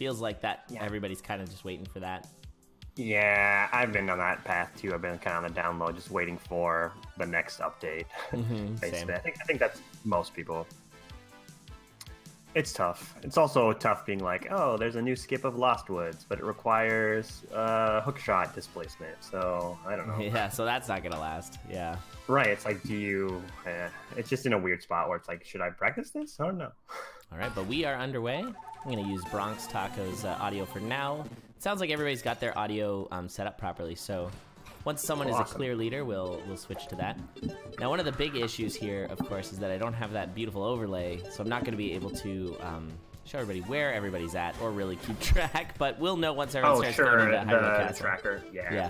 Feels like that everybody's kind of just waiting for that. Yeah, I've been on that path too. I've been kind of on the down low, just waiting for the next update. Basically, I think that's most people. It's tough. It's also tough being like, oh, there's a new skip of Lost Woods, but it requires hookshot displacement. So I don't know. Yeah, so that's not gonna last. Yeah. Right. It's like, do you? It's just in a weird spot where it's like, should I practice this or no? All right, but we are underway. I'm gonna use Bronxtaco's audio for now. It sounds like everybody's got their audio set up properly, so once someone is a clear leader, we'll switch to that. Now, one of the big issues here, of course, is that I don't have that beautiful overlay, so I'm not gonna be able to show everybody where everybody's at or really keep track, but we'll know once everyone starts going into Hyrule Castle. Tracker, yeah.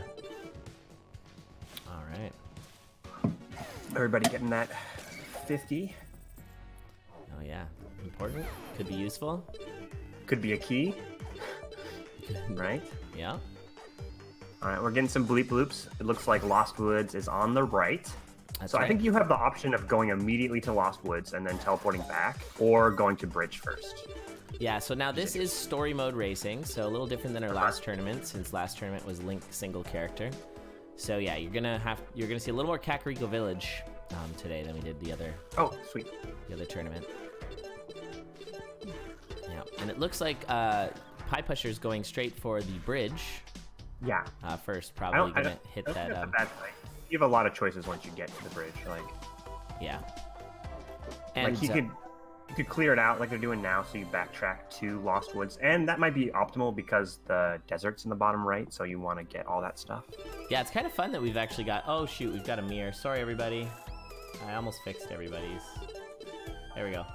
All right. Everybody getting that 50. Oh yeah, important. Could be useful. Could be a key. Right? Yeah. Alright, we're getting some bleep bloops. It looks like Lost Woods is on the right. That's so right. I think you have the option of going immediately to Lost Woods and then teleporting back, or going to Bridge first. Yeah, so now this is story mode racing, so a little different than our last tournament, since last tournament was Link single character. So yeah, you're gonna see a little more Kakariko Village today than we did the other. Oh, sweet. The other tournament. Yeah, and it looks like Piepusher's going straight for the bridge. Yeah. First, probably gonna hit that. You have a lot of choices once you get to the bridge. Like. Yeah. And like you could clear it out like they're doing now, so you backtrack to Lost Woods, and that might be optimal because the desert's in the bottom right, so you want to get all that stuff. Yeah, it's kind of fun that we've actually got. Oh shoot, we've got a mirror. Sorry, everybody. I almost fixed everybody's. There we go.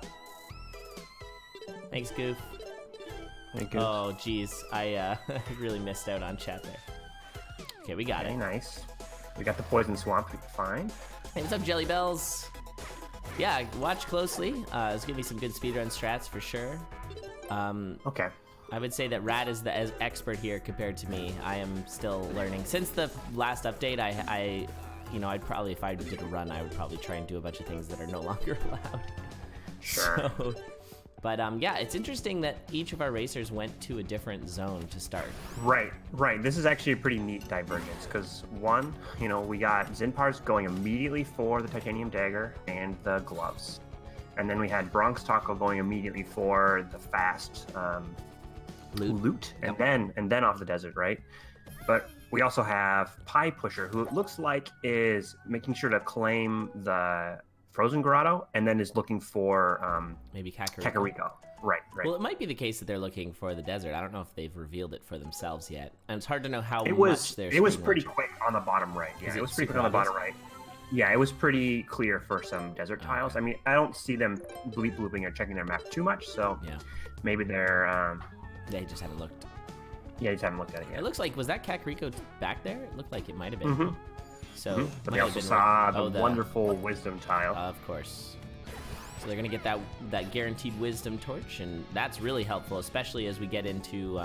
Thanks, Goof. Hey, Goof. Oh, geez. I really missed out on chat there. Okay, we got it. Nice. We got the Poison Swamp. Fine. Hey, what's up, Jelly Bells? Yeah, watch closely. There's gonna be some good speedrun strats for sure. Okay. I would say that Rat is the expert here compared to me. I am still learning. Since the last update, I'd probably, if I did a run, I would probably try and do a bunch of things that are no longer allowed. Sure. So, but yeah, it's interesting that each of our racers went to a different zone to start. Right. This is actually a pretty neat divergence because one, we got Zinpars going immediately for the titanium dagger and the gloves, and then we had Bronxtaco going immediately for the fast loot, and then off the desert, right? But we also have Piepusher, who it looks like is making sure to claim the Frozen Grotto, and then is looking for maybe Kakariko. Right. Well, it might be the case that they're looking for the desert. I don't know if they've revealed it for themselves yet, and it's hard to know how much they're. It was pretty quick on the bottom right. Yeah, it was pretty quick on the bottom right. Yeah, it was pretty clear for some desert tiles. I mean, I don't see them blooping or checking their map too much, so yeah, maybe they're. They just haven't looked. Yeah, you just haven't looked at it yet. It looks like, was that Kakariko back there? It looked like it might have been. So, but they also saw the wonderful wisdom tile. Of course. So they're gonna get that guaranteed wisdom torch, and that's really helpful, especially as we get into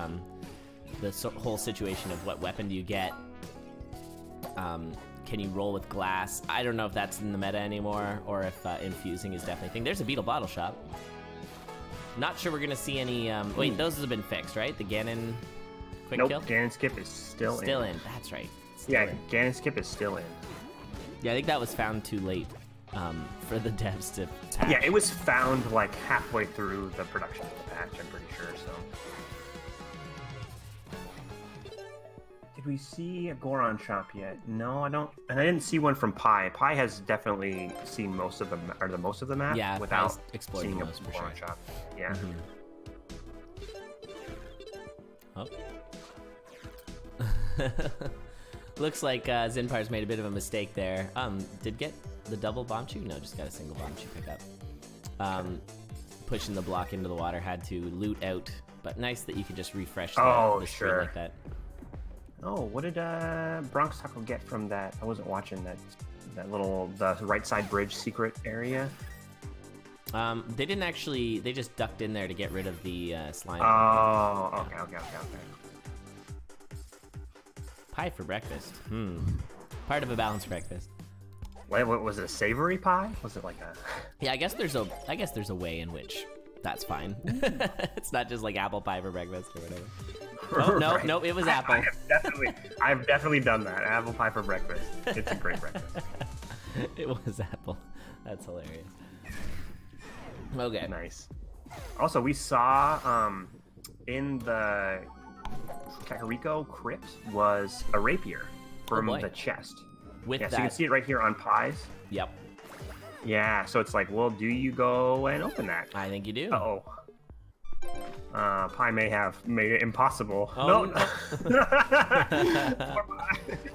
the whole situation of what weapon do you get. Can you roll with glass? I don't know if that's in the meta anymore, or if infusing is definitely a thing. There's a beetle bottle shop. Not sure we're gonna see any. Wait, those have been fixed, right? The Ganon quick kill. Ganon skip is still in. That's right. Ganon skip is still in. Yeah, I think that was found too late for the devs to patch. Yeah, it was found like halfway through the production of the patch, I'm pretty sure, so. Did we see a Goron shop yet? No, I don't. And I didn't see one from Pi. Pi has definitely seen most of the map without exploring seeing a most, Goron shop. Yeah. Oh. Looks like Zinpars made a bit of a mistake there. Did get the double bomb chew? No, just got a single bomb chew pickup. Pushing the block into the water, had to loot out, but nice that you could just refresh the screen like that. Oh, what did Bronxtaco get from that? I wasn't watching that the right side bridge secret area. They didn't actually. They just ducked in there to get rid of the slime. Oh, okay. Pie for breakfast. Part of a balanced breakfast. Wait, what was it? A savory pie? Was it like a? Yeah, I guess there's a way in which That's fine. It's not just like apple pie for breakfast or whatever. Oh, no, Right. no, it was apple. I've definitely done that. Apple pie for breakfast. It's a great breakfast. It was apple. That's hilarious. Okay. Nice. Also, we saw in the Kakariko crypt was a rapier from the chest. With so that, you can see it right here on pies. Yep. Yeah, so it's like, well, do you go and open that? I think you do. Uh-oh. Pi may have made it impossible. Oh, no.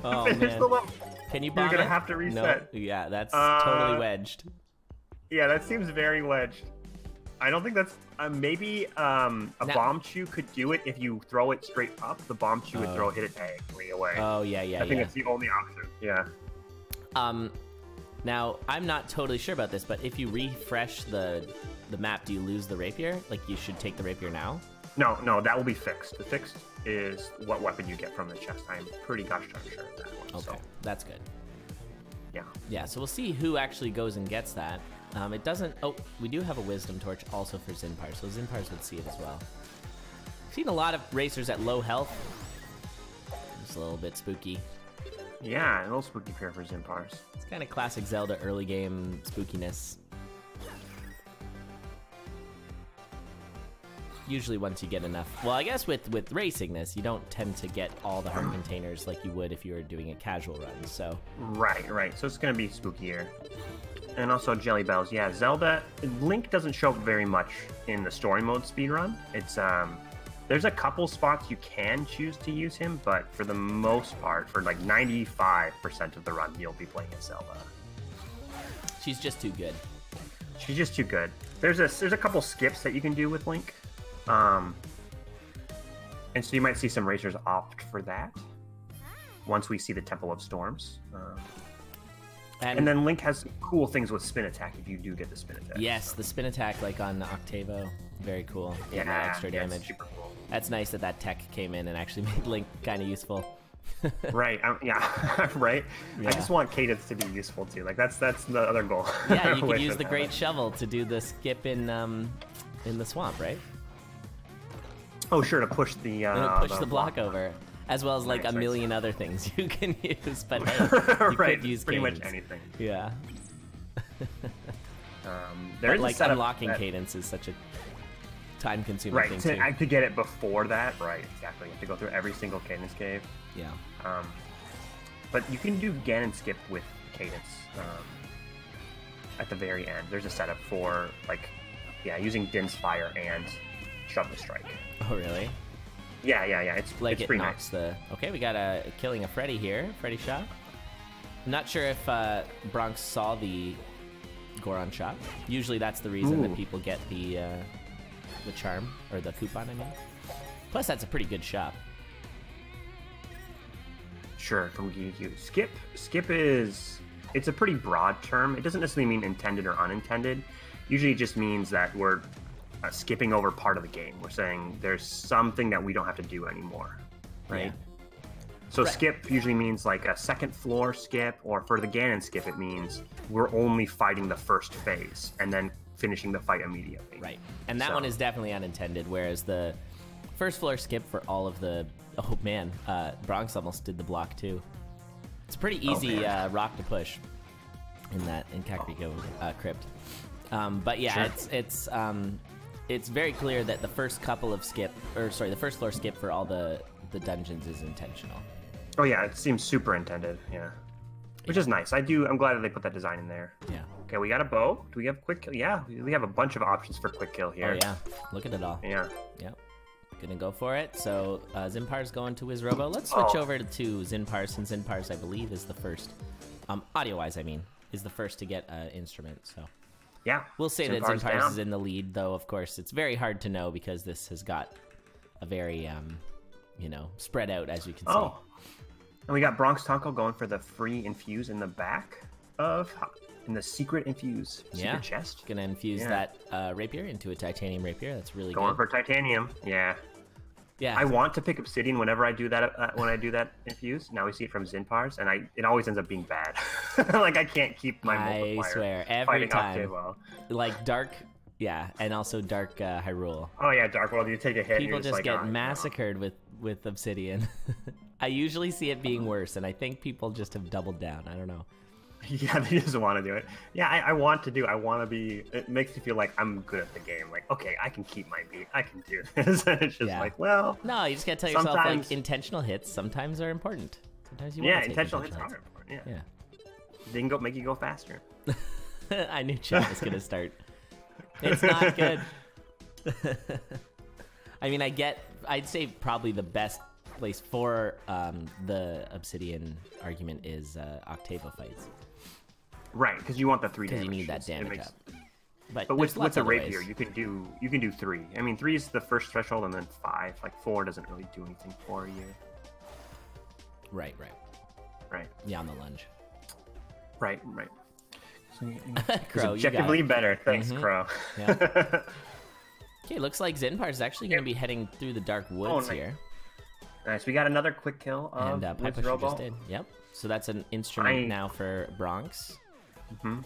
Oh, Finish man. the level. Can you bomb You're gonna it? have to reset. No. Yeah, that's totally wedged. Yeah, that seems very wedged. I don't think that's... maybe a bomb chew could do it if you throw it straight up. The bomb chew would hit it diagonally away. Oh, yeah, I think it's the only option. Yeah. Now, I'm not totally sure about this, but if you refresh the map, do you lose the rapier? Like, you should take the rapier now? No, that will be fixed. The fixed is what weapon you get from the chest. I'm pretty gosh darn sure of that one. Okay, so. that's good. Yeah. Yeah, so we'll see who actually goes and gets that. It doesn't... Oh, we do have a wisdom torch also for Zinpars, so Zinpars would see it as well. I've seen a lot of racers at low health. Just a little bit spooky. Yeah, a little spooky pair for Zinpars. It's kind of classic Zelda early game spookiness. Usually once you get enough... Well, I guess with racing this, you don't tend to get all the heart containers like you would if you were doing a casual run, so... Right. So it's going to be spookier. And also Jelly Bells. Yeah, Zelda... Link doesn't show up very much in the story mode speedrun. It's, there's a couple spots you can choose to use him, but for the most part, for like 95% of the run, you'll be playing as Zelda. She's just too good. She's just too good. There's a couple skips that you can do with Link. And so you might see some racers opt for that once we see the Temple of Storms. And then Link has cool things with spin attack if you do get the spin attack. Yes, the spin attack like on Octavo. Very cool. Yeah, extra damage. It's super cool. That's nice that tech came in and actually made Link kind of useful. Right. Yeah. Right. Yeah. I just want Cadence to be useful too. Like that's the other goal. Yeah, you could use the Great Shovel to do the skip in the swamp, right? Oh, sure, to push the push the block over, as well as like a million other things you can use. But hey, you right, could use pretty cadence. much anything. Yeah. There's like unlocking cadence is such a time-consuming thing too. To get it before that, right? Exactly. You have to go through every single cadence cave. Yeah. But you can do Ganon skip with cadence at the very end. There's a setup for like, using Din's Fire and Shove the Strike. Oh really? Yeah. It's like it's pretty knocks nice. Okay, we got a killing a Freddy here. Freddy shot. I'm not sure if Bronx saw the Goron shot. Usually that's the reason that people get the charm or the coupon. I mean, plus that's a pretty good shot. Sure, from GQ. Skip is... It's a pretty broad term. It doesn't necessarily mean intended or unintended. Usually it just means that we're skipping over part of the game. We're saying there's something that we don't have to do anymore, right? Yeah. So skip usually means like a second floor skip, or for the Ganon skip, it means we're only fighting the first phase and then finishing the fight immediately. Right, and that one is definitely unintended, whereas the first floor skip for all of the... Oh man, Bronx almost did the block too. It's a pretty easy rock to push in Kakariko Crypt. But yeah, sure. It's very clear that the first couple of the first floor skip for all the dungeons is intentional. Oh yeah, it seems super intended. Yeah, which is nice. I'm glad that they put that design in there. Yeah. Okay, we got a bow. Do we have quick kill? Yeah, we have a bunch of options for quick kill here. Oh yeah, look at it all. Yeah. Yep. Gonna go for it. So Zinpars going to his robo. Let's switch over to Zinpars, since Zinpars I believe is the first, audio-wise I mean, is the first to get an instrument. So yeah, we'll say that Zinpars is in the lead, though of course it's very hard to know because this has got a very spread out, as you can see. And we got Bronxtaco going for the free infuse in the back in the secret infuse secret chest. Gonna infuse that rapier into a titanium rapier. That's really going good. For titanium. Yeah. I want to pick obsidian whenever I do that. When I do that infuse, now we see it from Zinpars, and it always ends up being bad. Like I can't keep my multiplier. I swear, every time. Octavo. Like dark Yeah, and also Dark Hyrule. Oh yeah, Dark World. You take a hit. People and you're just like, get oh, massacred with Obsidian. I usually see it being worse, and I think people just have doubled down. I don't know. Yeah, they just want to do it. Yeah, I want to do. I want to be. It makes me feel like I'm good at the game. Like, okay, I can keep my beat. I can do this. And it's just like, well, no, you just gotta tell yourself like intentional hits sometimes are important. Sometimes you want to intentional hits are important. Yeah. They can make you go faster. I knew chat was gonna start. It's not good. I mean, I'd say probably the best place for the Obsidian argument is Octavo fights. Right, because you want the 3 damage. Because you need that damage up. But with the rapier, you can do 3. I mean, 3 is the first threshold, and then 5. Like 4 doesn't really do anything for you. Right. Yeah, on the lunge. Right. Crow, it's objectively better. Thanks, Crow. Yeah. Okay, looks like Zinpars is actually going to be heading through the dark woods here. Nice, we got another quick kill of piepusher just did. Yep. So that's an instrument now for Bronx. I'm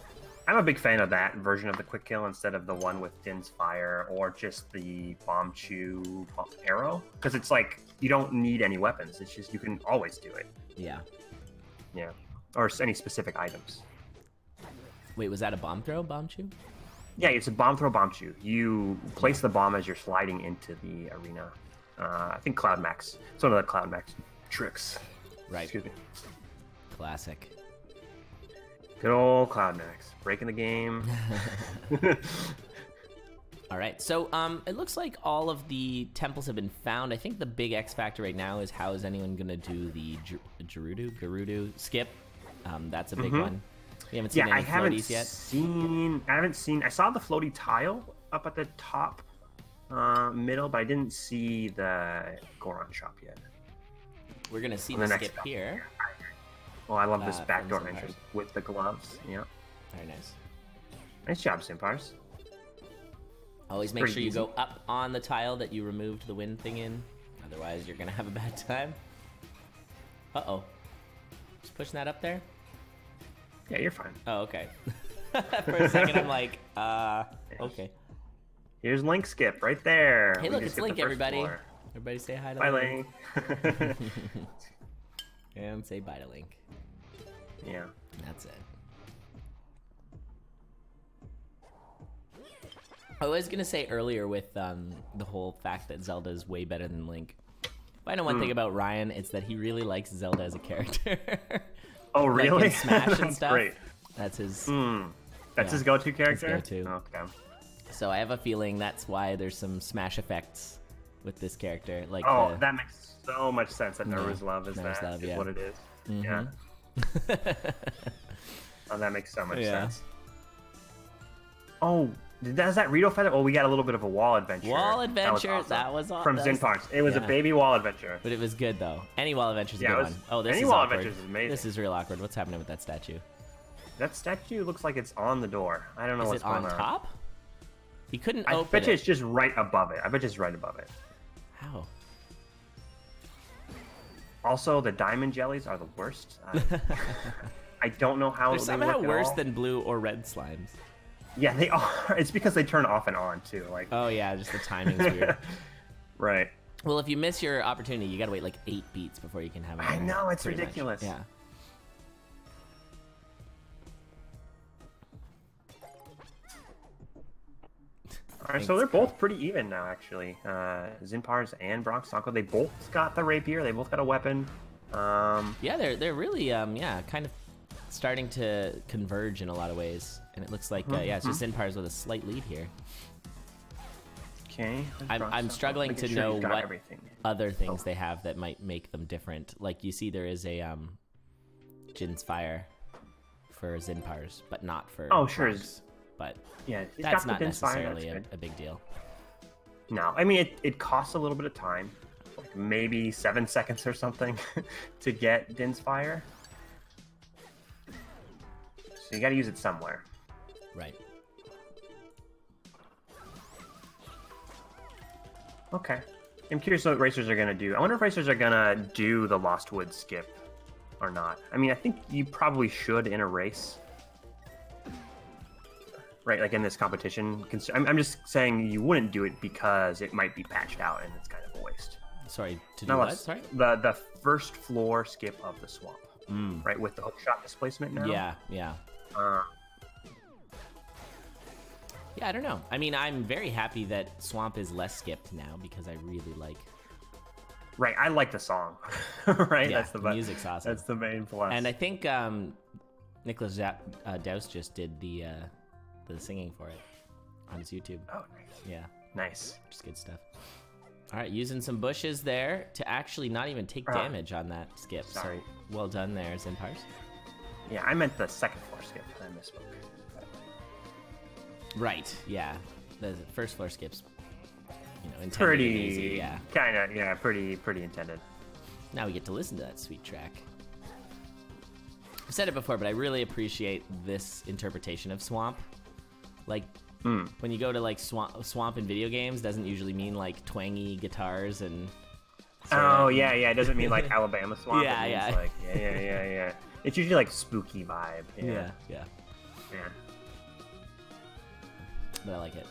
a big fan of that version of the quick kill instead of the one with Din's Fire or just the Bomb Chew arrow, because it's like you don't need any weapons. It's just you can always do it. Yeah. Or any specific items. Wait, was that a bomb throw, Bomb Chew? Yeah, it's a bomb throw, Bomb Chew. You place the bomb as you're sliding into the arena. I think Cloud Max. It's one of the Cloud Max tricks. Right. Excuse me. Classic. Good old Cloud Max. Breaking the game. All right, so it looks like all of the temples have been found. I think the big X factor right now is how is anyone going to do the Gerudo skip? That's a big one. We haven't seen any floaties yet. I haven't seen. I saw the floaty tile up at the top middle, but I didn't see the Goron shop yet. We're going to see the skip here. Well, I love this backdoor entrance with the gloves. Yeah. Very nice. Nice job, Zinpars. Always make sure you go up on the tile that you removed the wind thing in. Otherwise, you're going to have a bad time. Uh-oh. Just pushing that up there? Yeah, you're fine. Oh, okay. For a second, I'm like, okay. Here's Link skip right there. Hey, look, it's Link, everybody. Everybody say hi to Link. Bye, Link. And say bye to Link. Yeah. That's it. I was going to say earlier with the whole fact that Zelda is way better than Link. If I know one thing about Ryan, it's that he really likes Zelda as a character. Oh, really? Like in Smash and stuff. Great. That's his... That's his go-to character? His go-to. Okay. So I have a feeling that's why there's some Smash effects with this character. Like that makes so much sense that Naru's love is what it is. Yeah. Oh, that makes so much sense. Oh, does that Rito feather? Oh, we got a little bit of a wall adventure. That was awesome. From Zinpars. It was a baby wall adventure. But it was good, though. Any wall adventure is a good one. Oh, this is wall awkward. adventure is amazing. This is real awkward. What's happening with that statue? That statue looks like it's on the door. I don't know what's going on. Is it on top? He couldn't open it. I bet you it's just right above it. How? Also, the diamond jellies are the worst. I don't know how they're somehow worse than blue or red slimes. Yeah, they are. It's because they turn off and on, too. Like. Oh, yeah, just the timing's weird. Right. Well, if you miss your opportunity, you gotta wait like 8 beats before you can have it. I know, it's ridiculous. Yeah. All right, so they're both pretty even now, actually. Zinpars and Bronxtaco, they both got the rapier. They both got a weapon. Yeah, they're really kind of starting to converge in a lot of ways, and it looks like it's just Zinpars with a slight lead here. Okay. I'm struggling to know what other things they have that might make them different. Like you see, there is a Jin's Fire for Zinpars, but not for Bronx. But yeah, that's not necessarily a big deal. No, I mean it costs a little bit of time, like maybe 7 seconds or something, to get Din's Fire. So you got to use it somewhere. Right. Okay. I'm curious what racers are gonna do. I wonder if racers are gonna do the Lost Woods skip or not. I mean, I think you probably should in a race. right? Like in this competition, I'm just saying you wouldn't do it because it might be patched out and it's kind of a waste. Sorry, to do what? Sorry? The first floor skip of the swamp, right? With the hookshot displacement now. Yeah, yeah. Yeah, I don't know. I mean, I'm very happy that Swamp is less skipped now because I really like... Right, I like the song, right? Yeah, That's the music's awesome. That's the main plus. And I think Nicholas Douse just did the singing for it on his YouTube. Oh, nice. Yeah. Nice. Just good stuff. All right, using some bushes there to actually not even take damage on that skip. Sorry. So well done there, Zinpars. Yeah, I meant the second floor skip. I misspoke. Right, yeah. The first floor skips, you know, intended Pretty easy, yeah. Kind of, yeah, pretty intended. Now we get to listen to that sweet track. I've said it before, but I really appreciate this interpretation of Swamp. Like, when you go to like swamp in video games, doesn't usually mean like twangy guitars and. Oh yeah, it doesn't mean like Alabama Swamp. Yeah, it means yeah. Like, yeah. It's usually like spooky vibe. Yeah. But I like it.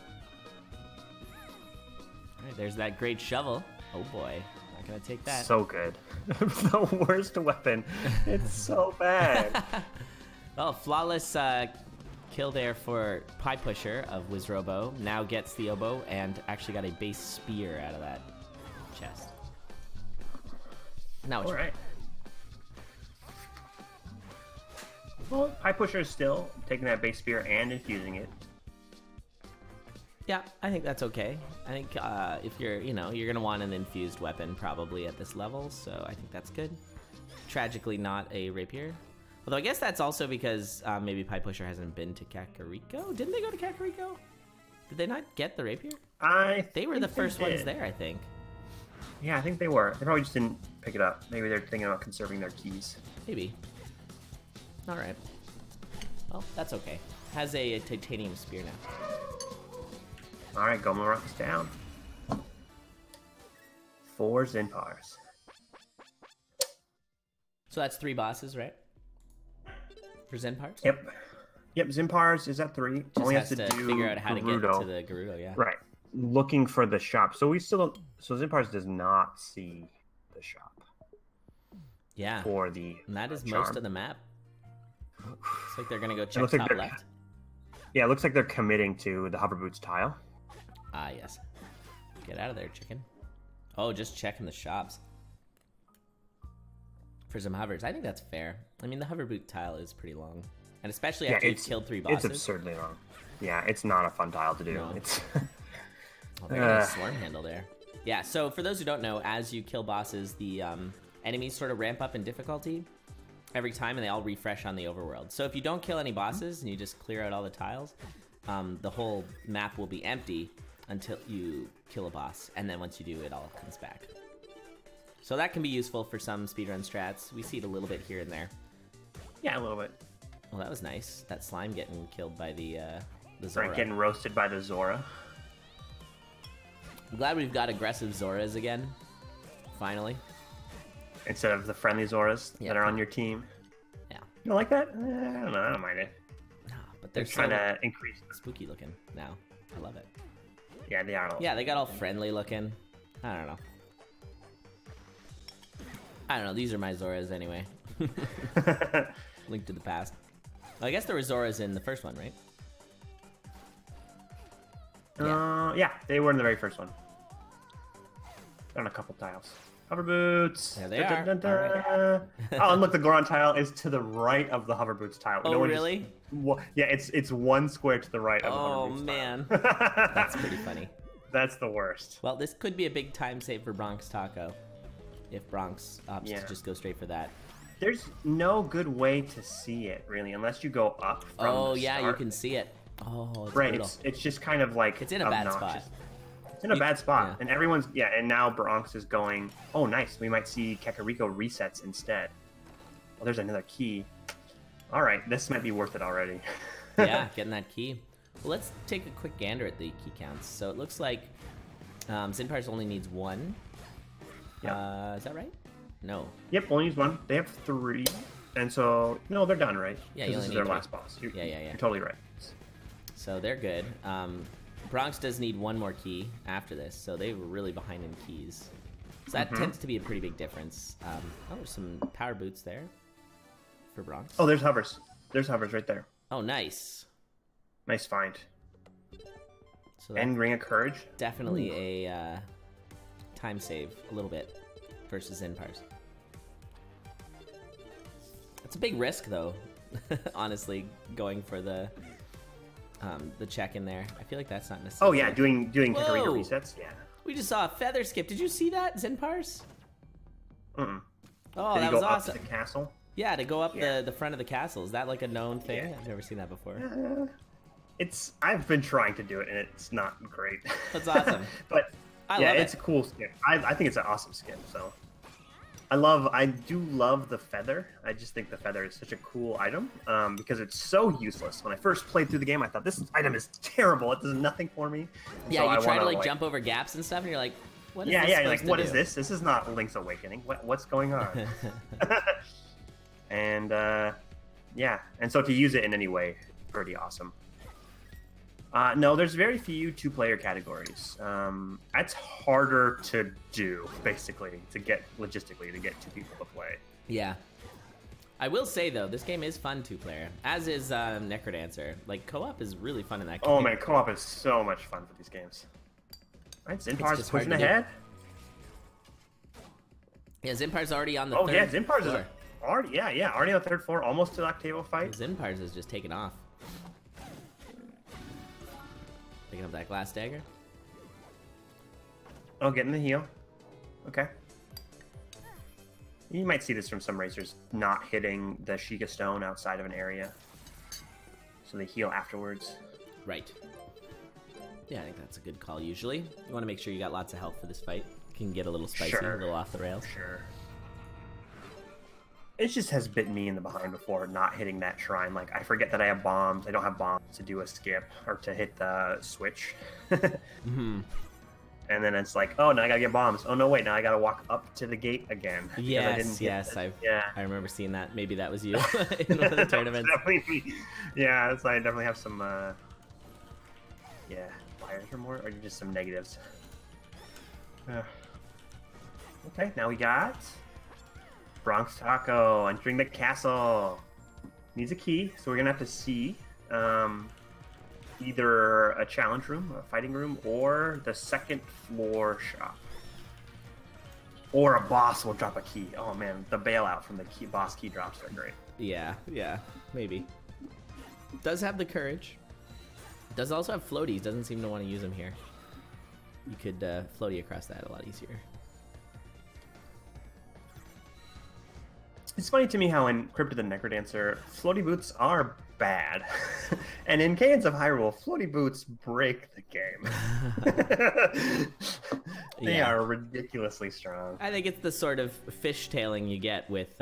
All right, there's that great shovel. Oh boy, not gonna take that. So good. The worst weapon. It's so bad. Oh, flawless kill there for Piepusher of Wizrobo. Now gets the oboe and actually got a base spear out of that chest. Now it's all right. Well, Piepusher is still taking that base spear and infusing it. Yeah, I think that's okay. I think if you're gonna want an infused weapon probably at this level, so I think that's good. Tragically not a rapier. Although I guess that's also because maybe Piepusher hasn't been to Kakariko. Didn't they go to Kakariko? Did they not get the rapier? They were the first ones there, I think. Yeah, I think they were. They probably just didn't pick it up. Maybe they're thinking about conserving their keys. Maybe. All right. Well, that's okay. Has a titanium spear now. All right, Gomarock's down. 4 Zinpars. So that's 3 bosses, right? For Zinpars? Yep, Zinpars is at 3. Just only has has to do figure out how Gerudo. to get to the Gerudo, yeah. Right. Looking for the shop. So we still don't... So Zinpars does not see the shop. Yeah. For the And that is charm. most of the map. Looks like they're gonna go check top left. Yeah, it looks like they're committing to the hover boots tile. Ah, yes. Get out of there, chicken. Oh, just checking the shops. For some hovers. I think that's fair. I mean, the hover boot tile is pretty long. And especially after you've killed 3 bosses. It's absurdly long. Yeah, it's not a fun tile to do. No. It's... Oh, they got a swarm handle there. Yeah, so for those who don't know, as you kill bosses, the enemies sort of ramp up in difficulty every time, and they all refresh on the overworld. So if you don't kill any bosses and you just clear out all the tiles, the whole map will be empty until you kill a boss, and then once you do, it all comes back. So that can be useful for some speedrun strats. We see it a little bit here and there. Yeah, a little bit. Well, that was nice. That slime getting killed by the Zora. Right, getting roasted by the Zora. I'm glad we've got aggressive Zoras again. Finally. Instead of the friendly Zoras that are on your team. Yeah. You don't like that? I don't know. I don't mind it. No, but they're trying to increase. Spooky looking now. I love it. Yeah, they are. Yeah, they got all friendly looking. I don't know. These are my Zoras anyway. Link to the past. Well, I guess there were Zoras in the first one, right? Yeah, they were in the very first one. On a couple tiles. Hover boots. There they are. Oh, and look, the Goron tile is to the right of the hover boots tile. Oh, really? Yeah, it's 1 square to the right of the hover boots man. tile. That's pretty funny. That's the worst. Well, this could be a big time save for Bronxtaco. If Bronx opts to just go straight for that. There's no good way to see it, really, unless you go up from the start. You can see it. Oh, it's right, brutal. it's just kind of like it's in a bad spot. It's in a bad spot, and everyone's and now Bronx is going. Oh, nice. We might see Kakariko resets instead. Well, there's another key. All right, this might be worth it already. Yeah, getting that key. Well, let's take a quick gander at the key counts. So it looks like Zinpars only needs 1. Yep. Is that right? No. Yep, only needs 1. They have 3, and so no, they're done, right? Yeah, this is their last boss. You're totally right. So they're good. Bronx does need one more key after this, so they were really behind in keys. So that tends to be a pretty big difference. Oh, there's some power boots there for Bronx. Oh, there's hovers. There's hovers right there. Oh, nice. Nice find. So and Ring of Courage. Definitely a time save a little bit versus Zinpars. It's a big risk though, honestly, going for the check in there. I feel like that's not necessary. Oh yeah, doing Kakariko resets. Yeah. We just saw a feather skip. Did you see that, Zinpars? Mm-mm. Oh, Did that he was go awesome. Up to the castle? Yeah, to go up the front of the castle. Is that like a known thing? Yeah. I've never seen that before. I've been trying to do it and it's not great. That's awesome. But I love it's a cool skin. I think it's an awesome skin. So I do love the feather. I just think the feather is such a cool item because it's so useless. When I first played through the game, I thought this item is terrible. It does nothing for me. And yeah, so you try to like jump over gaps and stuff, and you're like, what is this you're like, what to is do? this? This is not Link's Awakening. What's going on? And yeah, and so to use it in any way, pretty awesome. No, there's very few two-player categories. That's harder to do, basically, to get logistically to get two people to play. Yeah. I will say though, this game is fun two-player, as is Necrodancer. Like co-op is really fun in that game. Oh man, co-op is so much fun for these games. All right, Zinpars pushing ahead. Yeah, Zinpars already on the third. third Oh yeah, Zinpars floor. is already already on the third floor, almost to the Octavo fight. Zinpars is just taking off. Picking up that glass dagger. Oh, getting the heal. Okay. You might see this from some racers not hitting the Sheikah Stone outside of an area. So they heal afterwards. Right. Yeah, I think that's a good call usually. You want to make sure you got lots of health for this fight. You can get a little spicy, a little off the rails. Sure. It just has bitten me in the behind before, not hitting that shrine. Like, I forget that I have bombs. I don't have bombs to do a skip or to hit the switch. And then it's like, oh, now I gotta get bombs. Oh, no, wait, now I gotta walk up to the gate again. Yes, I remember seeing that. Maybe that was you in one of the tournaments. Definitely me. Yeah, so I definitely have some, fires or more, or just some negatives. Okay, now we got Bronxtaco entering the castle. Needs a key, so we're gonna have to see either a challenge room, a fighting room, or the second floor shop. Or a boss will drop a key. Oh man, the bailout from the boss key drops are great. Yeah, maybe. Does have the courage. Does also have floaties. Doesn't seem to want to use them here. You could floaty across that a lot easier. It's funny to me how in Crypt of the Necrodancer, floaty boots are bad. And in Cadence of Hyrule, floaty boots break the game. They are ridiculously strong. I think it's the sort of fishtailing you get with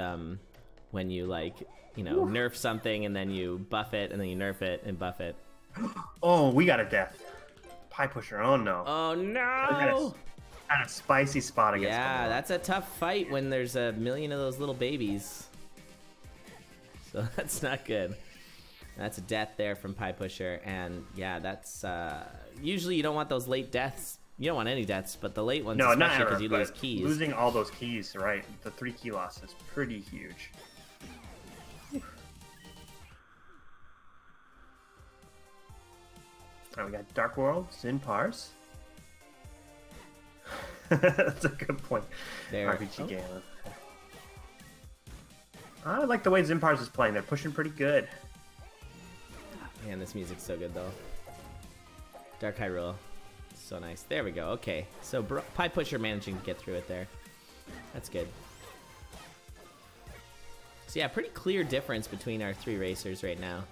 when you nerf something and then you buff it and then you nerf it and buff it. Oh, we got a death. Piepusher, oh no. Oh no! Got a spicy spot against him. Yeah, that's a tough fight when there's a million of those little babies. So that's not good. That's a death there from Piepusher, and yeah, that's usually you don't want those late deaths. You don't want any deaths, but the late ones, especially because you lose keys. Losing all those keys, right? The 3 key loss is pretty huge. All right, we got Dark World, Zinpars. That's a good point. There. RPG game. I like the way Zinpars is playing. They're pushing pretty good. Man, this music's so good though. Dark Hyrule, so nice. There we go. Okay, so Piepusher managing to get through it there. That's good. So yeah, pretty clear difference between our 3 racers right now.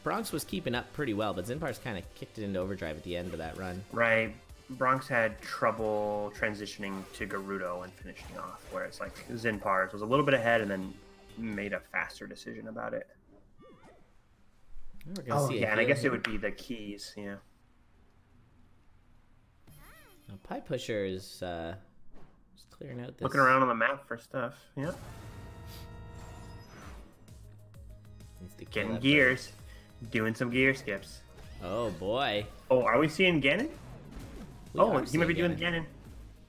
Bronx was keeping up pretty well, but Zinpars kind of kicked it into overdrive at the end of that run. Right. Bronx had trouble transitioning to Gerudo and finishing off, whereas like Zinpars was a little bit ahead and then made a faster decision about it. Oh yeah, and I guess it would be the keys, yeah. Now, Piepusher is just clearing out this. Looking around on the map for stuff, yeah. Needs to Getting gears. Doing some gear skips. Oh boy. Oh, are we seeing Ganon? Oh, he might be doing Ganon.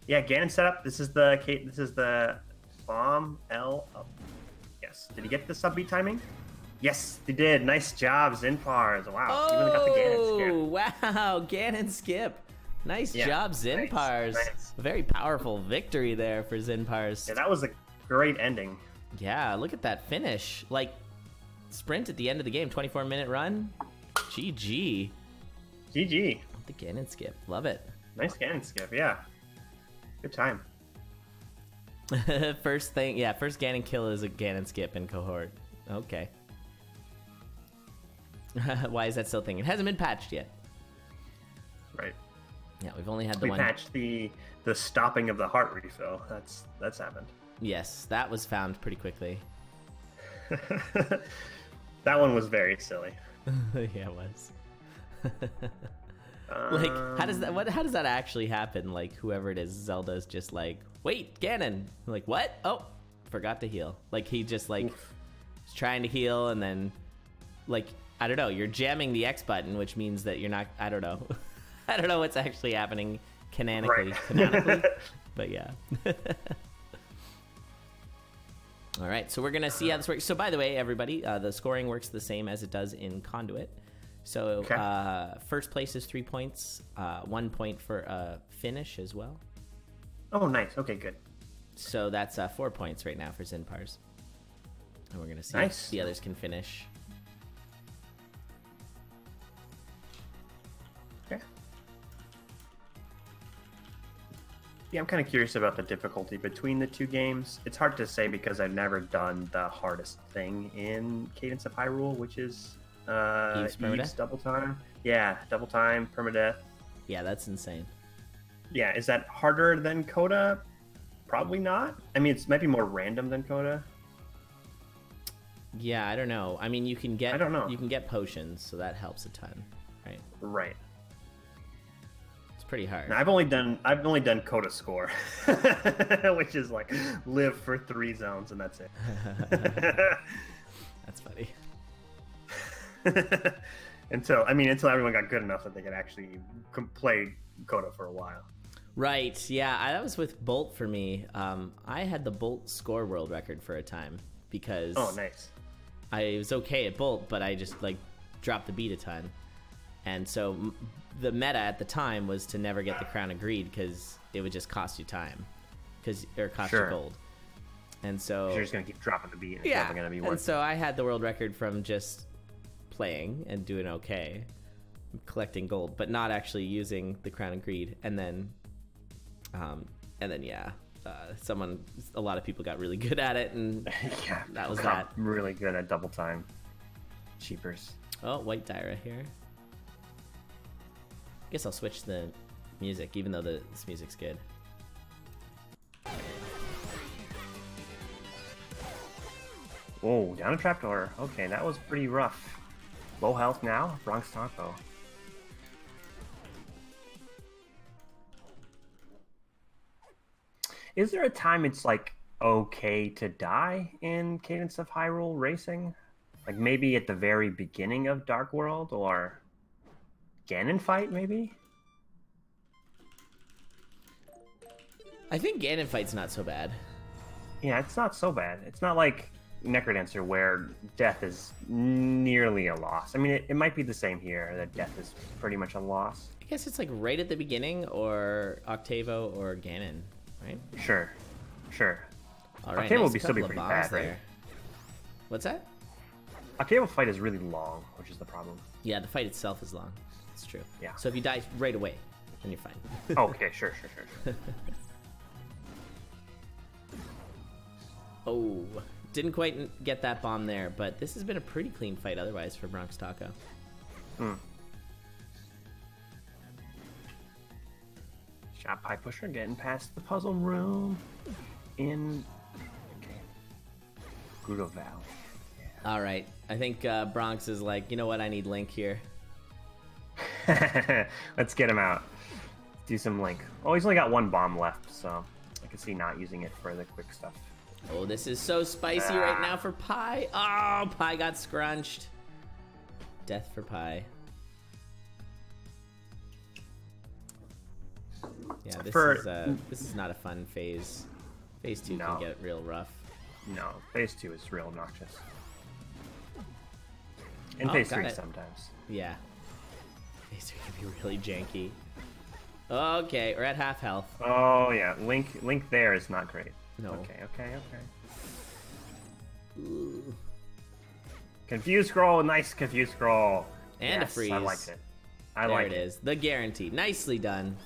Yeah, Ganon setup. This is the bomb L. Oh. Yes. Did he get the sub beat timing? Yes, he did. Nice job, Zinpars. Wow. Oh, Even got the Ganon skip. Wow, Ganon skip. Nice job, Zinpars. Nice. A very powerful victory there for Zinpars. Yeah, that was a great ending. Yeah, look at that finish. Like, sprint at the end of the game, 24-minute run. GG. GG. The Ganon skip. Love it. Nice Ganon skip, yeah. Good time. First Ganon kill is a Ganon skip in cohort. Okay. Why is that still a thing? It hasn't been patched yet. Right. Yeah, we've only had the one. We patched the stopping of the heart refill. That's happened. Yes, that was found pretty quickly. That one was very silly. Yeah, it was. Like, how does that actually happen? Like, whoever it is, Zelda's just like, wait, Ganon. Like, what? Oh, forgot to heal. Like, he just like is trying to heal, and then like, I don't know, you're jamming the X button, which means that you're not, I don't know. I don't know what's actually happening canonically, but yeah. All right, so we're gonna see how this works. So by the way, everybody, the scoring works the same as it does in Conduit. So first place is 3 points, 1 point for a finish as well. Oh, nice. Okay, good. So that's 4 points right now for Zinpars. And we're gonna see if the others can finish. Okay. Yeah, I'm kind of curious about the difficulty between the two games. It's hard to say because I've never done the hardest thing in Cadence of Hyrule, which is Eve's double time. Yeah, double time, permadeath. Yeah, that's insane. Yeah, is that harder than Coda? Probably not. I mean, it might be more random than Coda. Yeah, I don't know. I mean, you can get you can get potions, so that helps a ton, right? Right. It's pretty hard. Now, I've only done Coda score, which is like live for 3 zones and that's it. That's funny. until everyone got good enough that they could actually play Coda for a while. Right. Yeah, that was with Bolt for me. I had the Bolt score world record for a time because nice. I was okay at Bolt, but I just like dropped the beat a ton, and so the meta at the time was to never get the Crown of Greed because it would just cost you time, or cost you gold. And so you're just gonna keep dropping the beat. And it's never gonna be worth and so I had the world record from just playing and doing okay, collecting gold, but not actually using the Crown of Greed. And then a lot of people got really good at it, and that was that. Really good at double time. Cheapers. Oh, White Dyra here. I guess I'll switch the music, even though this music's good. Whoa, down a trapdoor. Okay, that was pretty rough. Low health now, Bronxtaco. Is there a time it's like okay to die in Cadence of Hyrule Racing? Like maybe at the very beginning of Dark World or Ganon fight maybe? I think Ganon fight's not so bad. Yeah, it's not so bad. It's not like Necrodancer where death is nearly a loss. I mean, it might be the same here, that death is pretty much a loss. I guess it's like right at the beginning or Octavo or Ganon, right? Sure. All right, Octavo will still be pretty bad, right? What's that? Octavo fight is really long, which is the problem. Yeah, the fight itself is long. It's true. Yeah. So if you die right away, then you're fine. Oh, okay, sure. Oh, didn't quite get that bomb there, but this has been a pretty clean fight otherwise for Bronxtaco. Shot piepusher getting past the puzzle room in Gerudo Valley. Yeah. All right, I think Bronx is like, you know what, I need Link here. Let's get him out. Do some Link. Oh, he's only got 1 bomb left, so I can see not using it for the quick stuff. Oh, this is so spicy right now for Pi. Oh, Pi got scrunched. Death for Pi. Yeah, this is not a fun phase. Phase 2 can get real rough. No, phase 2 is real obnoxious. And phase 3 sometimes. Yeah. Phase 3 can be really janky. Okay, we're at half health. Oh yeah, Link there is not great. No. Okay. Ooh. Confuse scroll, nice confuse scroll. And a freeze. I liked it. There it is. The guarantee. Nicely done.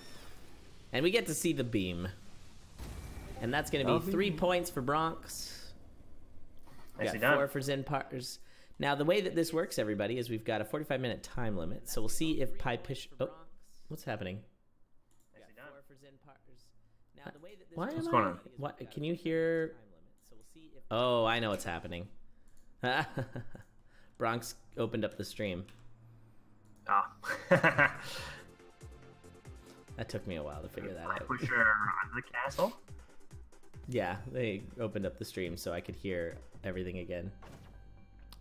And we get to see the beam. And that's going to be 3 points for Bronx. Nicely done. 4 done. for Zinpars. Now, the way that this works, everybody, is we've got a 45-minute time limit. So we'll see if piepusher... Oh, what's happening? Nicely done. Now, the way that this What's going on? What? Can you hear... Oh, I know what's happening. Bronx opened up the stream. Ah. That took me a while to figure that out. Piepusher on the castle? Yeah, they opened up the stream so I could hear everything again.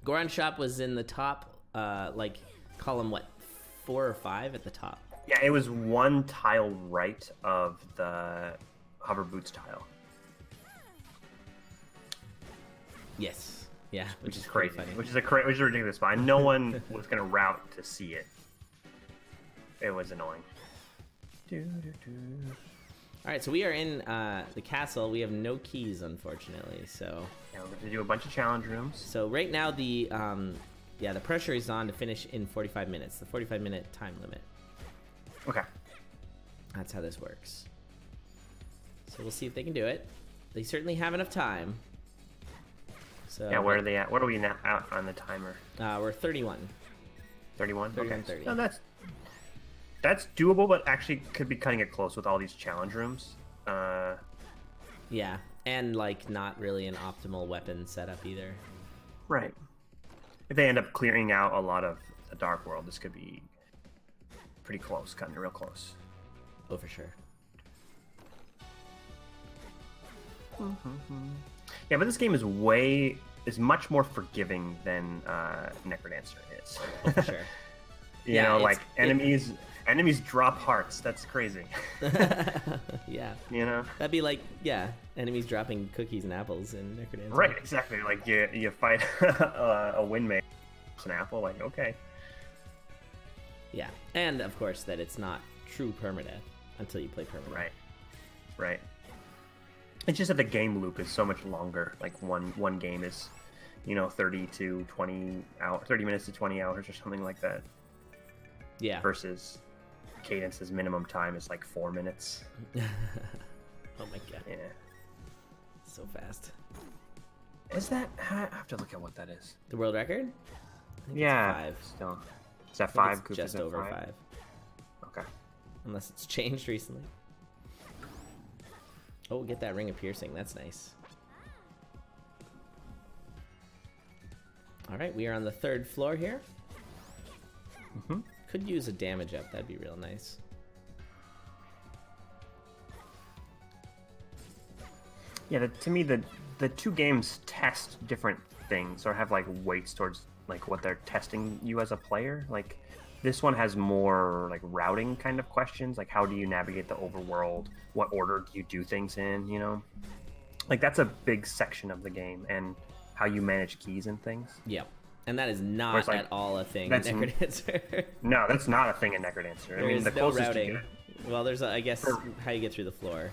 Goron Shop was in the top, like, column, what, 4 or 5 at the top? Yeah, it was 1 tile right of the hover boots tile. Yes. Yeah, which is crazy. Funny. Which is a ridiculous spot. No one was gonna route to see it. It was annoying. All right, so we are in the castle. We have no keys, unfortunately. So yeah, we're gonna do a bunch of challenge rooms. So right now the pressure is on to finish in 45 minutes. The 45-minute time limit. Okay. That's how this works. So we'll see if they can do it. They certainly have enough time. So yeah, where are they at? What are we now out on the timer? We're 31. 31? 31, okay. 30. No, that's doable, but actually could be cutting it close with all these challenge rooms. Yeah, and like not really an optimal weapon setup either. Right. If they end up clearing out a lot of the Dark World, this could be pretty close, cutting it real close. Oh, for sure. Yeah, but this game is much more forgiving than Necrodancer is. Oh, for sure. You know, like enemies drop hearts. That's crazy. Yeah. You know? That'd be like, yeah, enemies dropping cookies and apples in Necrodancer. Right, exactly. Like you fight a windmate, an apple. Like, okay. Yeah, and of course that it's not true permadeath until you play permadeath. Right. It's just that the game loop is so much longer. Like one game is, 30 to 20 hours, 30 minutes to 20 hours or something like that. Yeah. Versus Cadence's minimum time is like 4 minutes. Oh my god. Yeah. So fast. Is that? I have to look at what that is. The world record? Yeah. It's 5. Still. Is that 5? It's just over 5. Okay. Unless it's changed recently. Oh, get that ring of piercing. That's nice. All right, we are on the 3rd floor here. Could use a damage up. That'd be real nice. Yeah, to me, the two games test different things or have like weights towards like what they're testing you as a player. Like this one has more like routing kind of questions, like how do you navigate the overworld? What order do you do things in? Like that's a big section of the game, and how you manage keys and things. Yeah. And that is not at all a thing in Necrodancer. No, that's not a thing in Necrodancer. There is no routing. Well, there's, I guess, how you get through the floor.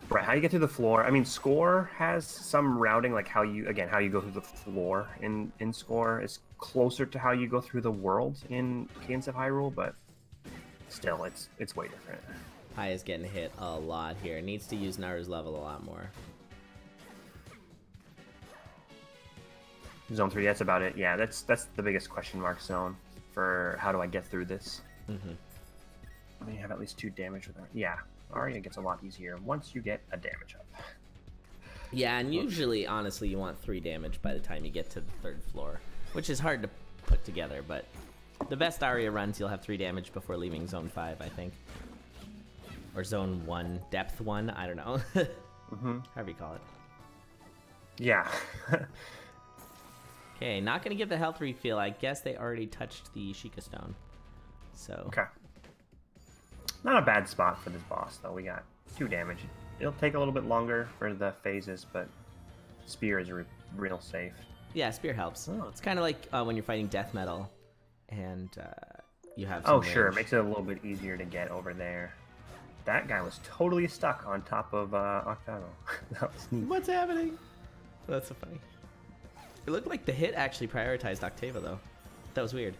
Right, how you get through the floor. I mean, Score has some routing, like how you go through the floor in Score is closer to how you go through the world in Cadence of Hyrule, but still, it's way different. Hai is getting hit a lot here. Needs to use Naru's level a lot more. Zone 3, that's about it. Yeah, that's the biggest question mark zone for how do I get through this. I mean, you have at least 2 damage with her. Yeah, Arya gets a lot easier once you get a damage up. Yeah, and usually, honestly, you want 3 damage by the time you get to the 3rd floor, which is hard to put together, but the best Arya runs, you'll have 3 damage before leaving Zone 5, I think. Or Zone 1, Depth 1, I don't know. However you call it. Yeah. Okay, not gonna give the health refill. I guess they already touched the Sheikah Stone. So. Okay. Not a bad spot for this boss, though. We got 2 damage. It'll take a little bit longer for the phases, but spear is real safe. Yeah, spear helps. Oh. It's kind of like when you're fighting death metal, and you have. Oh, some sure. It range. makes it a little bit easier to get over there. That guy was totally stuck on top of Octavo. That was neat. What's happening? That's so funny. It looked like the hit actually prioritized Octavo, though. That was weird.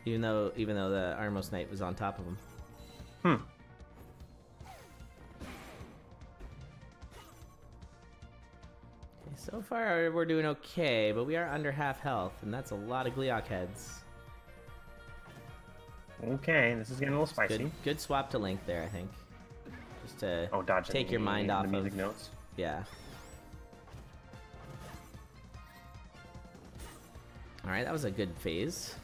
Even though the Armos Knight was on top of him. Hmm. Okay, so far we're doing okay, but we are under half health, and that's a lot of Gleeok heads. Okay, this is getting a little spicy. Good swap to Link there, I think. Just to dodge take your mind off the music of notes. Yeah. All right, that was a good phase.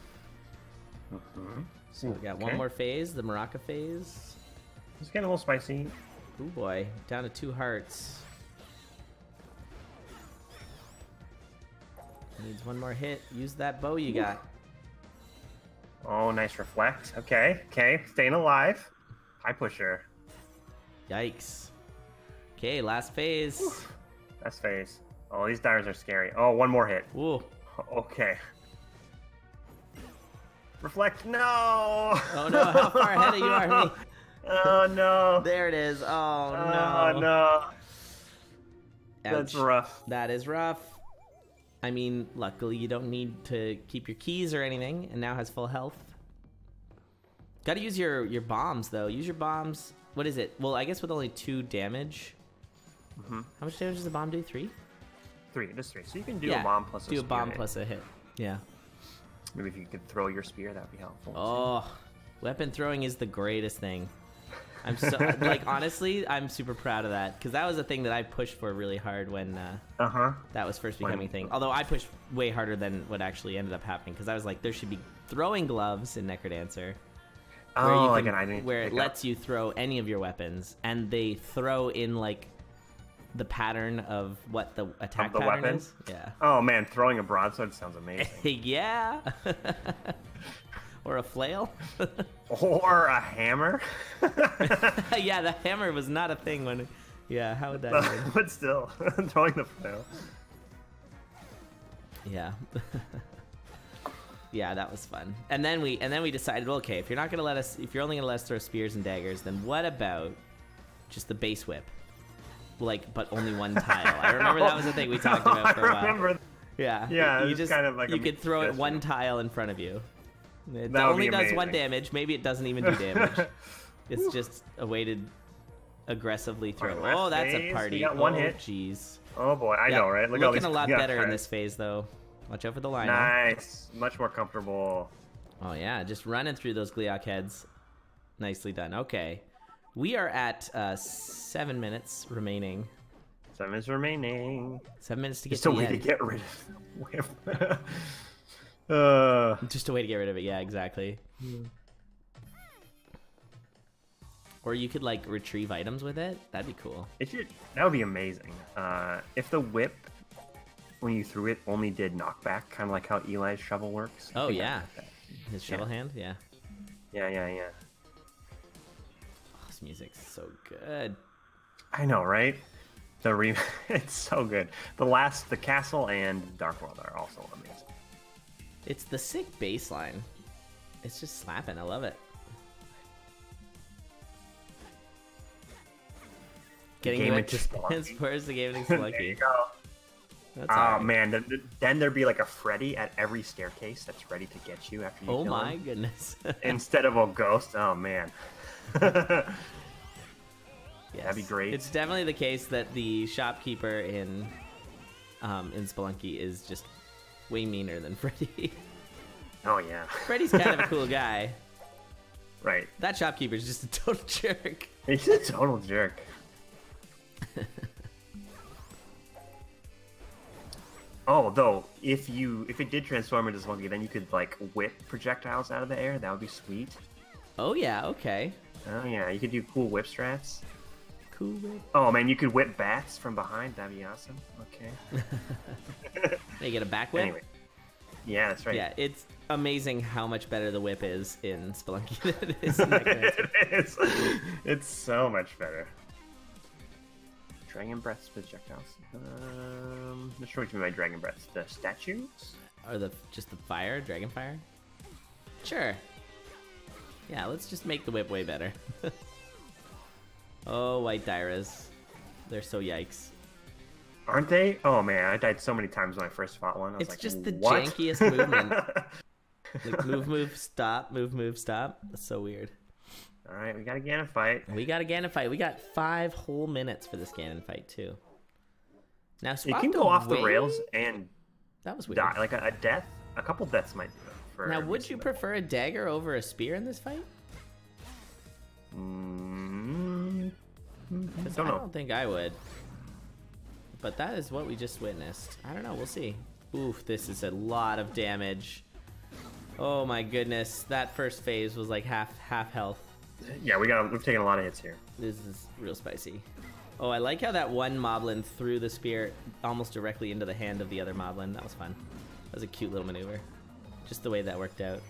So we got one more phase, the Maraca phase. It's getting a little spicy. Oh boy, down to 2 hearts. Needs one more hit. Use that bow you got. Oh, nice reflect. Okay, staying alive. Piepusher. Yikes. Okay, last phase. Last phase. Oh, these dyers are scary. Oh, one more hit. Ooh. Okay. Reflect. No. Oh no! How far ahead of you are me? Oh no. There it is. Oh no. Oh no. Ouch. That's rough. That is rough. I mean, luckily you don't need to keep your keys or anything, and now has full health. Got to use your bombs though. Use your bombs. What is it? Well, I guess with only 2 damage. How much damage does the bomb do? 3? 3, just 3. So you can do a bomb plus a do a spear bomb hit. plus a hit. Yeah. Maybe if you could throw your spear, that'd be helpful. Oh, weapon throwing is the greatest thing. I'm so like honestly, I'm super proud of that because that was a thing that I pushed for really hard when that was first becoming a thing. Although I pushed way harder than what actually ended up happening because I was like, there should be throwing gloves in Necrodancer. Where it lets you throw any of your weapons, and they throw in like the pattern of what the attack pattern weapon? is. Yeah. Oh man, throwing a broadsword sounds amazing. Yeah. Or a flail. Or a hammer. Yeah, the hammer was not a thing when. Yeah, how would that happen? But still, throwing the flail. Yeah. Yeah, that was fun. And then we decided, well, okay, if you're only gonna let us throw spears and daggers, then what about just the base whip? Like, but only one tile. I remember that was the thing we talked about for a while. I remember. Yeah. Yeah, you just kind of like you could throw it one tile in front of you. It That would only be does amazing. 1 damage. Maybe it doesn't even do damage. It's just a way to aggressively throw. Alright, Oh, that's a phase. party. We got one oh, hit. Jeez. Oh boy, I know, right? Look at all Looking these a lot better in cards. this phase, though. Watch out for the line. Nice, much more comfortable. Oh yeah, just running through those Gleeok heads. Nicely done. Okay, we are at 7 minutes remaining. 7 minutes remaining. 7 minutes to get Just to a the way to end. get rid of whip. Just a way to get rid of it. Yeah, exactly. Or you could like retrieve items with it. That'd be cool. That would be amazing. If the whip, when you threw it, only did knockback, kind of like how Eli's shovel works. Oh yeah, his shovel hand. Yeah. Yeah. Oh, this music's so good. I know, right? It's so good. The castle and Dark World are also amazing. It's the sick bass line. It's just slapping. I love it. Getting Game to into Spelunky. Spurs the game into There Spelunky. you go. That's Oh alright. man, then there'd be like a Freddy at every staircase that's ready to get you after you Oh kill my him. goodness. Instead of a ghost. Oh man. Yes. That'd be great. It's definitely the case that the shopkeeper in Spelunky is just way meaner than Freddy. Oh yeah. Freddy's kind of a cool guy. Right. That shopkeeper's just a total jerk. He's a total jerk. Oh, though, if it did transform into Spelunky, then you could like whip projectiles out of the air. That would be sweet. Oh yeah, okay. Oh yeah, you could do cool whip strats. Cool whip. Oh man, you could whip bats from behind. That'd be awesome. Okay. They get a back whip. Anyway. Yeah, that's right. Yeah, it's amazing how much better the whip is in Spelunky than it is in Necromancer. It is. It's so much better. Dragon breath projectiles. Not sure what you mean by dragon breath. The statues? Or just the fire, dragon fire? Sure. Yeah, let's just make the whip way better. Oh, white Dairas. They're so yikes. Aren't they? Oh man, I died so many times when I first fought one. I was it's like, just the what? jankiest movement. Like move, stop, move, stop. That's so weird. Alright, we got a Ganon fight. We got a Ganon fight. We got 5 whole minutes for this Ganon fight, too. Now, It can go off the rails and that was weird. die. Like a death. A couple deaths might do it. For now, would you prefer a dagger over a spear in this fight? I I don't think I would. But that is what we just witnessed. I don't know. We'll see. Oof, this is a lot of damage. Oh my goodness. That first phase was like half health. Yeah, we've taken a lot of hits here. This is real spicy. Oh, I like how that one moblin threw the spear almost directly into the hand of the other moblin. That was fun. That was a cute little maneuver. Just the way that worked out.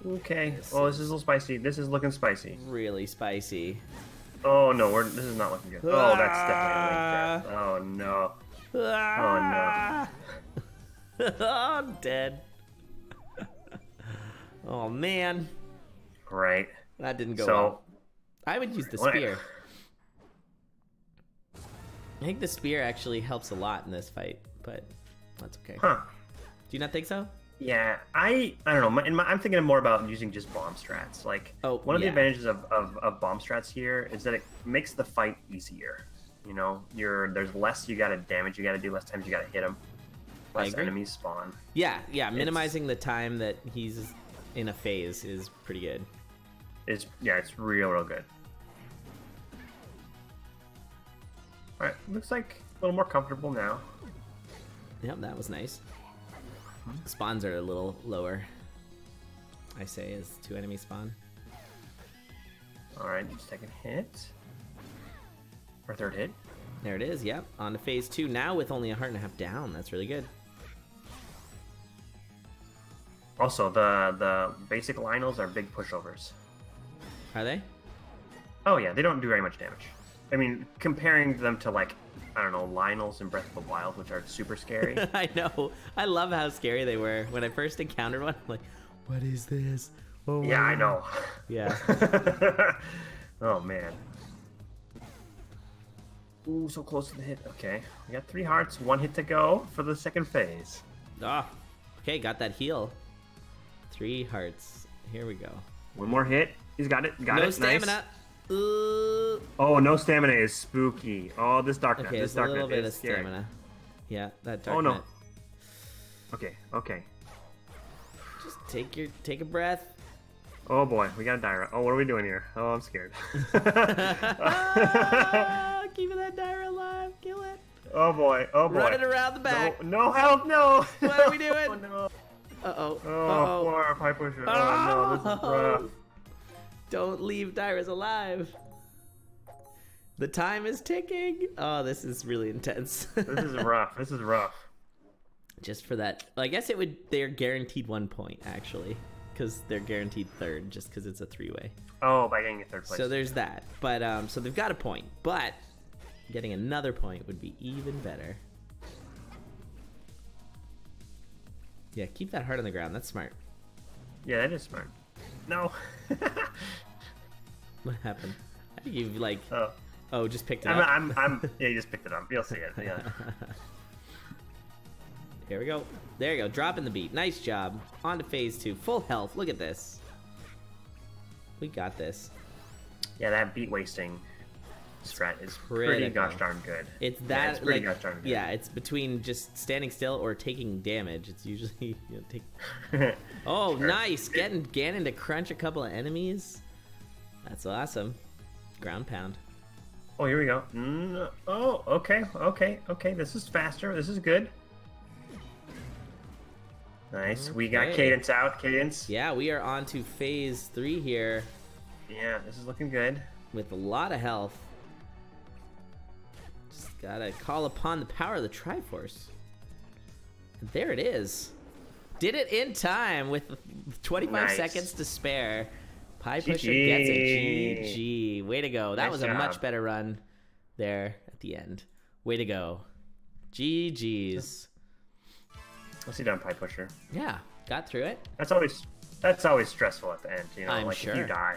Okay. This is a little spicy. This is looking spicy. Really spicy. Oh no, this is not looking good. Oh, that's definitely a link death. Oh no. Oh no. I'm dead. Oh man. Right. That didn't go well. I would use the spear. I think the spear actually helps a lot in this fight, but that's okay. Huh. Do you not think so? Yeah, I don't know. I'm thinking more about using just bomb strats. Like, one of the advantages of bomb strats here is that it makes the fight easier. You know, there's less you gotta damage, you gotta do, less times you gotta hit them, less enemies spawn. Yeah, minimizing the time that he's in a phase is pretty good. It's real good. All right, looks like a little more comfortable now. Yep, that was nice. Spawns are a little lower, I say, as 2 enemies spawn. Alright, second hit. Or third hit. There it is, yep. On to phase 2 now with only a heart and a half down. That's really good. Also, the basic Lionels are big pushovers. Are they? Oh yeah, they don't do very much damage. I mean, comparing them to, like, I don't know, Lionels in Breath of the Wild, which are super scary. I know. I love how scary they were. When I first encountered one, I'm like, what is this? Oh, yeah, I know. Yeah. Oh, man. Ooh, so close to the hit. Okay, we got 3 hearts, 1 hit to go for the second phase. Ah, okay, got that heal. 3 hearts. Here we go. 1 more hit. He's got it. Got it. No stamina. Nice. Oh, no stamina is spooky. Oh, this dark net. Okay, this a dark little net bit is of scary. stamina. Yeah, that dark Oh no. net. Okay. Just take a breath. Oh boy, we got a Dyra. Oh, what are we doing here? Oh, I'm scared. Keeping that Dyra alive. Kill it. Oh boy. Run it around the back. No help, no. What are we doing? Oh no. Uh-oh. Oh, poor piepusher. Oh no, this is rough. Don't leave Dyras alive. The time is ticking. Oh, this is really intense. This is rough. Just for that. Well, I guess they're guaranteed 1 point, actually. Because they're guaranteed 3rd, just because it's a 3-way. Oh, by getting a 3rd place. So there's that. But, so they've got a point. But getting another point would be even better. Yeah, keep that heart on the ground. That's smart. Yeah, that is smart. No. What happened? I think you've like... Oh, just picked it up. Yeah, you just picked it up. You'll see it. Yeah. Here we go. There you go. Dropping the beat. Nice job. On to phase 2. Full health. Look at this. We got this. Yeah, that beat wasting strat is pretty gosh darn good. It's that, yeah, it's pretty gosh darn good. Yeah, it's between just standing still or taking damage. It's usually take. Oh, sure. Nice! Getting Ganon to crunch a couple of enemies. That's awesome. Ground pound. Oh, here we go. Oh, okay. This is faster. This is good. Nice. Okay. We got Cadence out. Cadence. Yeah, we are on to phase 3 here. Yeah, this is looking good. With a lot of health. Just gotta call upon the power of the Triforce. And there it is. Did it in time with 25 seconds to spare. Piepusher gets a GG. Way to go. That was a much better run there at the end. Way to go. GG's. Let's see done, Piepusher. Yeah, got through it. That's always stressful at the end, you know, I'm like sure. if you die.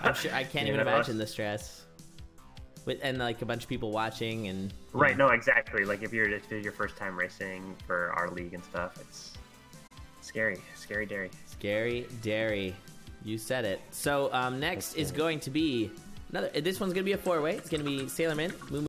I'm sure. I can't even imagine the stress. And like a bunch of people watching and right, no, exactly. Like if you're your first time racing for our league and stuff, it's scary dairy. Scary dairy. You said it. So next is going to be another. This one's gonna be a 4-way. It's gonna be Sailor Moon,